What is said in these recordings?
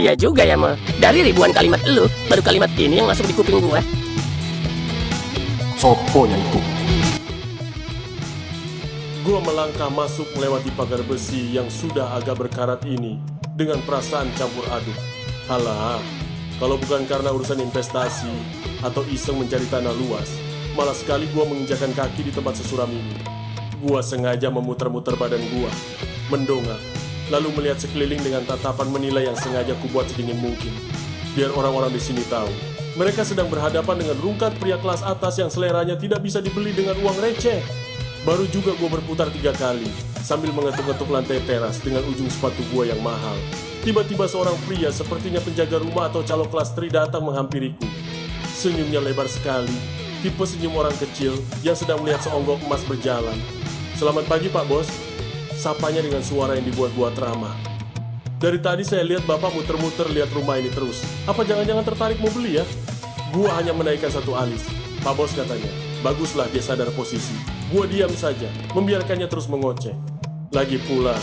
Iya juga ya, Mo. Dari ribuan kalimat elu, baru kalimat ini yang masuk di kuping gua. Sopo ya iku? Gua melangkah masuk melewati pagar besi yang sudah agak berkarat ini dengan perasaan campur aduk. Halah, kalau bukan karena urusan investasi atau iseng mencari tanah luas, malah sekali gua menginjakan kaki di tempat sesuram ini. Gua sengaja memutar-mutar badan gua, mendongak, lalu melihat sekeliling dengan tatapan menilai yang sengaja kubuat sedingin mungkin. Biar orang-orang di sini tahu, mereka sedang berhadapan dengan rungkat pria kelas atas yang seleranya tidak bisa dibeli dengan uang receh. Baru juga gue berputar 3 kali sambil mengetuk-ketuk lantai teras dengan ujung sepatu gue yang mahal. Tiba-tiba seorang pria sepertinya penjaga rumah atau calo kelas 3 datang menghampiriku. Senyumnya lebar sekali, tipe senyum orang kecil yang sedang melihat seonggok emas berjalan. "Selamat pagi Pak Bos," sapanya dengan suara yang dibuat-buat ramah. "Dari tadi saya lihat Bapak muter-muter lihat rumah ini terus. Apa jangan-jangan tertarik mau beli ya?" Gua hanya menaikkan satu alis. "Pak Bos," katanya, "baguslah dia sadar posisi." Gua diam saja, membiarkannya terus mengoceh. Lagi pula,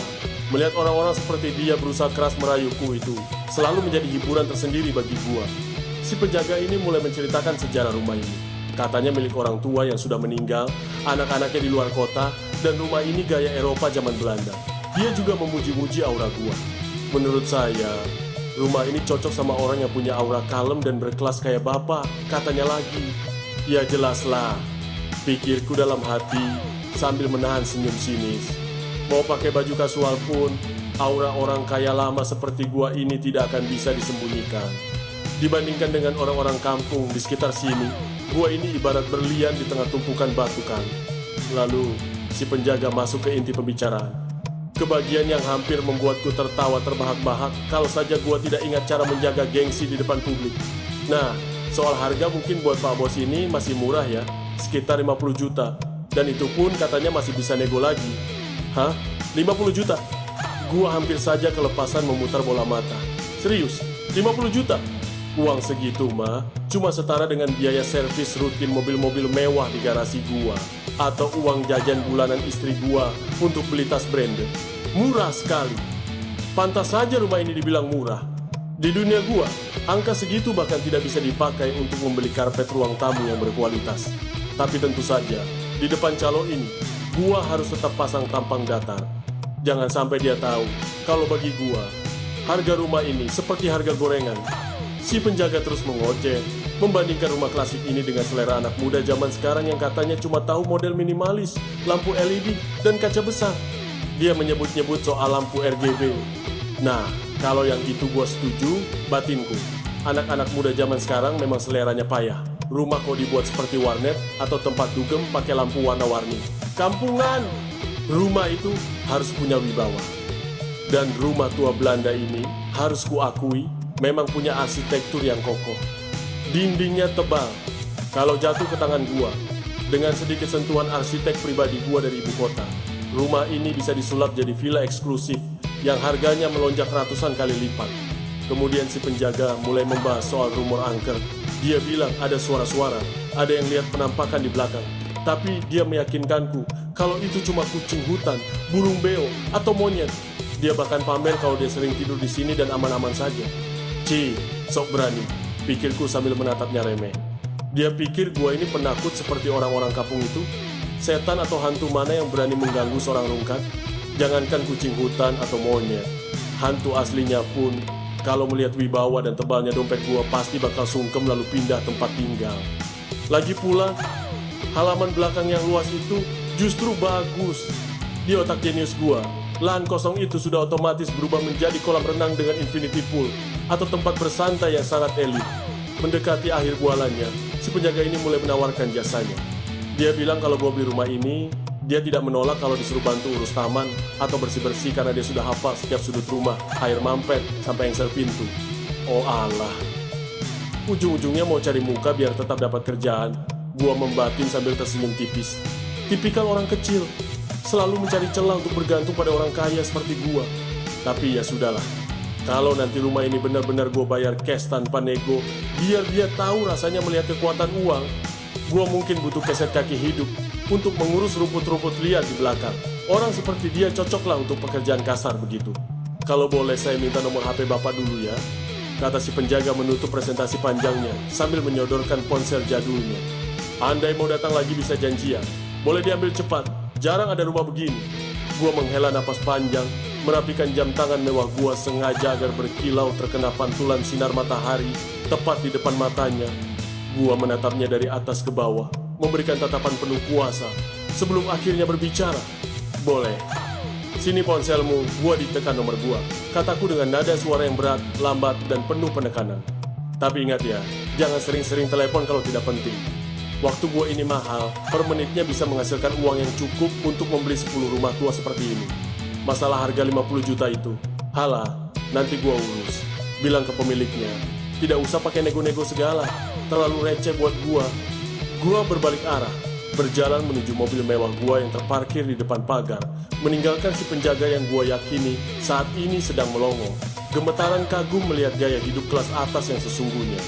melihat orang-orang seperti dia berusaha keras merayuku itu selalu menjadi hiburan tersendiri bagi gua. Si penjaga ini mulai menceritakan sejarah rumah ini. Katanya milik orang tua yang sudah meninggal, anak-anaknya di luar kota, dan rumah ini gaya Eropa zaman Belanda. Dia juga memuji-muji aura gua. "Menurut saya, rumah ini cocok sama orang yang punya aura kalem dan berkelas kayak Bapak," katanya lagi. "Ya jelaslah," pikirku dalam hati sambil menahan senyum sinis. Mau pakai baju kasual pun, aura orang kaya lama seperti gua ini tidak akan bisa disembunyikan. Dibandingkan dengan orang-orang kampung di sekitar sini, gua ini ibarat berlian di tengah tumpukan batu kan. Lalu, si penjaga masuk ke inti pembicaraan. Kebagian yang hampir membuatku tertawa terbahak-bahak kalau saja gua tidak ingat cara menjaga gengsi di depan publik. "Nah, soal harga mungkin buat Pak Bos ini masih murah ya, sekitar 50 juta. Dan itu pun katanya masih bisa nego lagi." "Hah? 50 juta? Gua hampir saja kelepasan memutar bola mata. "Serius? 50 juta? Uang segitu mah cuma setara dengan biaya servis rutin mobil-mobil mewah di garasi gua. Atau uang jajan bulanan istri gua untuk beli tas branded. Murah sekali. Pantas saja rumah ini dibilang murah. Di dunia gua, angka segitu bahkan tidak bisa dipakai untuk membeli karpet ruang tamu yang berkualitas. Tapi tentu saja, di depan calo ini, gua harus tetap pasang tampang datar. Jangan sampai dia tahu kalau bagi gua, harga rumah ini seperti harga gorengan." Si penjaga terus mengoceh, membandingkan rumah klasik ini dengan selera anak muda zaman sekarang yang katanya cuma tahu model minimalis, lampu LED, dan kaca besar. Dia menyebut-nyebut soal lampu RGB. Nah, kalau yang itu gua setuju, batinku. Anak-anak muda zaman sekarang memang seleranya payah. Rumah kok dibuat seperti warnet atau tempat dugem pakai lampu warna-warni. Kampungan! Rumah itu harus punya wibawa. Dan rumah tua Belanda ini harus kuakui memang punya arsitektur yang kokoh. Dindingnya tebal. Kalau jatuh ke tangan gua, dengan sedikit sentuhan arsitek pribadi gua dari ibu kota, rumah ini bisa disulap jadi villa eksklusif yang harganya melonjak ratusan kali lipat. Kemudian si penjaga mulai membahas soal rumor angker. Dia bilang ada suara-suara, ada yang lihat penampakan di belakang. Tapi dia meyakinkanku kalau itu cuma kucing hutan, burung beo, atau monyet. Dia bahkan pamer kalau dia sering tidur di sini dan aman-aman saja. "Ci, sok berani," pikirku sambil menatapnya remeh. Dia pikir gua ini penakut seperti orang-orang kampung itu? Setan atau hantu mana yang berani mengganggu seorang rungkat? Jangankan kucing hutan atau monyet, hantu aslinya pun kalau melihat wibawa dan tebalnya dompet gua pasti bakal sungkem lalu pindah tempat tinggal. Lagi pula, halaman belakang yang luas itu justru bagus. Di otak jenius gua, lahan kosong itu sudah otomatis berubah menjadi kolam renang dengan infinity pool atau tempat bersantai yang sangat elit. Mendekati akhir bualannya, si penjaga ini mulai menawarkan jasanya. Dia bilang kalau gua beli rumah ini, dia tidak menolak kalau disuruh bantu urus taman atau bersih-bersih karena dia sudah hafal setiap sudut rumah, air mampet, sampai engsel pintu. Oh Allah. Ujung-ujungnya mau cari muka biar tetap dapat kerjaan. Gua membatin sambil tersenyum tipis. Tipikal orang kecil, selalu mencari celah untuk bergantung pada orang kaya seperti gua. Tapi ya sudahlah. Kalau nanti rumah ini benar-benar gua bayar cash tanpa nego, biar dia tahu rasanya melihat kekuatan uang, gua mungkin butuh keset kaki hidup untuk mengurus rumput-rumput liar di belakang. Orang seperti dia cocoklah untuk pekerjaan kasar begitu. Kalau boleh saya minta nomor HP Bapak dulu ya, kata si penjaga menutup presentasi panjangnya sambil menyodorkan ponsel jadulnya. Andai mau datang lagi bisa janjian. Boleh diambil cepat, jarang ada rumah begini. Gua menghela napas panjang, merapikan jam tangan mewah gua sengaja agar berkilau terkena pantulan sinar matahari tepat di depan matanya. Gua menatapnya dari atas ke bawah, memberikan tatapan penuh kuasa sebelum akhirnya berbicara. Boleh. Sini ponselmu, gua ditekan nomor gua, kataku dengan nada suara yang berat, lambat, dan penuh penekanan. Tapi ingat ya, jangan sering-sering telepon kalau tidak penting. Waktu gua ini mahal, per menitnya bisa menghasilkan uang yang cukup untuk membeli 10 rumah tua seperti ini. Masalah harga 50 juta itu, halah, nanti gua urus. Bilang ke pemiliknya, tidak usah pakai nego-nego segala, terlalu receh buat gua. Gua berbalik arah, berjalan menuju mobil mewah gua yang terparkir di depan pagar, meninggalkan si penjaga yang gua yakini saat ini sedang melongo, gemetaran kagum melihat gaya hidup kelas atas yang sesungguhnya.